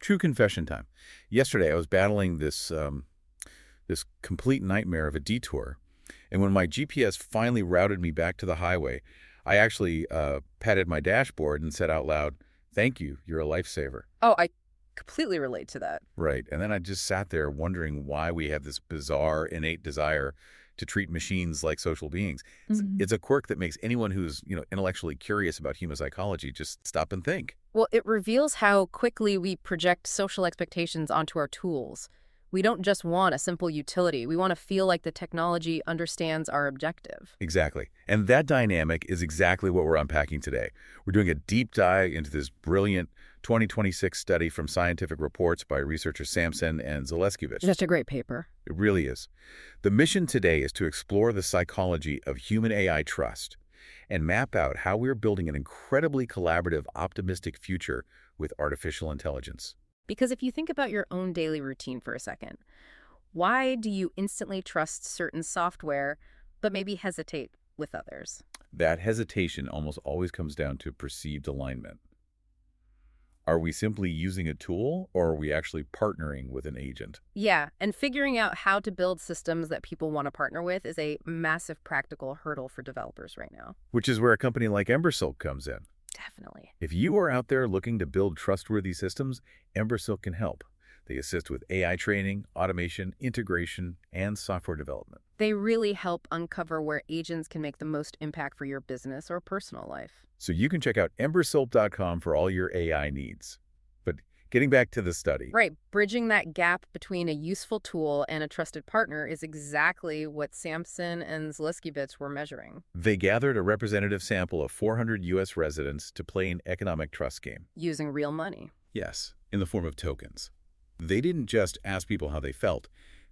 True confession time. Yesterday, I was battling this complete nightmare of a detour, and when my GPS finally routed me back to the highway, I actually patted my dashboard and said out loud, "Thank you, you're a lifesaver." Oh, I completely relate to that. Right, and then I just sat there wondering why we have this bizarre innate desire to treat machines like social beings. It's a quirk that makes anyone who's intellectually curious about human psychology just stop and think. Well, it reveals how quickly we project social expectations onto our tools. We don't just want a simple utility. We want to feel like the technology understands our objective. Exactly. And that dynamic is exactly what we're unpacking today. We're doing a deep dive into this brilliant 2026 study from Scientific Reports by researchers Samson and Zelezkovic. Just a great paper. It really is. The mission today is to explore the psychology of human-AI trust and map out how we're building an incredibly collaborative, optimistic future with artificial intelligence. Because if you think about your own daily routine for a second, why do you instantly trust certain software but maybe hesitate with others? That hesitation almost always comes down to perceived alignment. Are we simply using a tool, or are we actually partnering with an agent? Yeah, and figuring out how to build systems that people want to partner with is a massive practical hurdle for developers right now. Which is where a company like Embersilk comes in. Definitely. If you are out there looking to build trustworthy systems, Embersilk can help. They assist with AI training, automation, integration, and software development. They really help uncover where agents can make the most impact for your business or personal life. So you can check out embersilk.com for all your AI needs. But getting back to the study. Right. Bridging that gap between a useful tool and a trusted partner is exactly what Samson and Zelezkovic were measuring. They gathered a representative sample of 400 U.S. residents to play an economic trust game. Using real money. Yes, in the form of tokens. They didn't just ask people how they felt.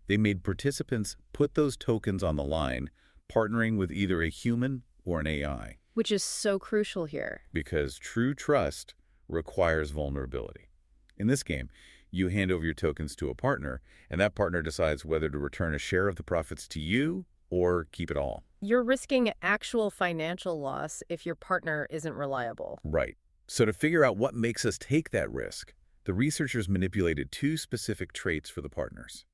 They made participants put those tokens on the line, partnering with either a human or an AI. Which is so crucial here. Because true trust requires vulnerability. In this game, you hand over your tokens to a partner, and that partner decides whether to return a share of the profits to you or keep it all. You're risking actual financial loss if your partner isn't reliable. Right. So to figure out what makes us take that risk, the researchers manipulated two specific traits for the partners.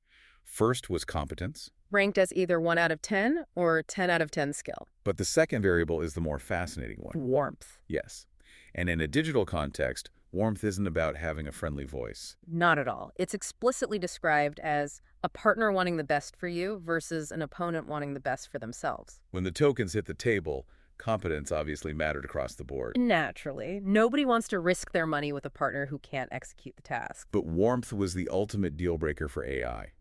First was competence. Ranked as either 1 out of 10 or 10 out of 10 skill. But the second variable is the more fascinating one. Warmth. Yes. And in a digital context, warmth isn't about having a friendly voice. Not at all. It's explicitly described as a partner wanting the best for you versus an opponent wanting the best for themselves. When the tokens hit the table, competence obviously mattered across the board. Naturally. Nobody wants to risk their money with a partner who can't execute the task. But warmth was the ultimate deal breaker for AI.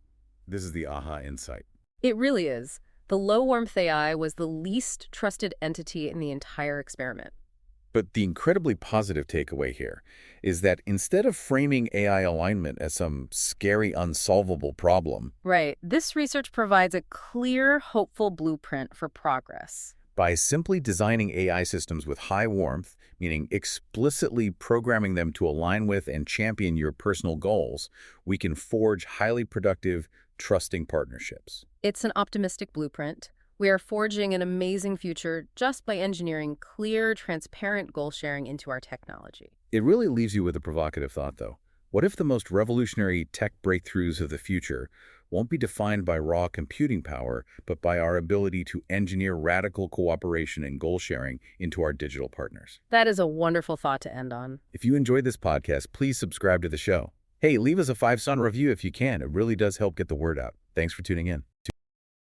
This is the aha insight. It really is. The low-warmth AI was the least trusted entity in the entire experiment. But the incredibly positive takeaway here is that instead of framing AI alignment as some scary, unsolvable problem, Right. This research provides a clear, hopeful blueprint for progress. by simply designing AI systems with high warmth, meaning explicitly programming them to align with and champion your personal goals, we can forge highly productive, trusting partnerships. It's an optimistic blueprint. We are forging an amazing future just by engineering clear, transparent goal sharing into our technology. It really leaves you with a provocative thought, though. What if the most revolutionary tech breakthroughs of the future won't be defined by raw computing power, but by our ability to engineer radical cooperation and goal sharing into our digital partners? That is a wonderful thought to end on. If you enjoyed this podcast, please subscribe to the show. Hey, leave us a 5-star review if you can. It really does help get the word out. Thanks for tuning in.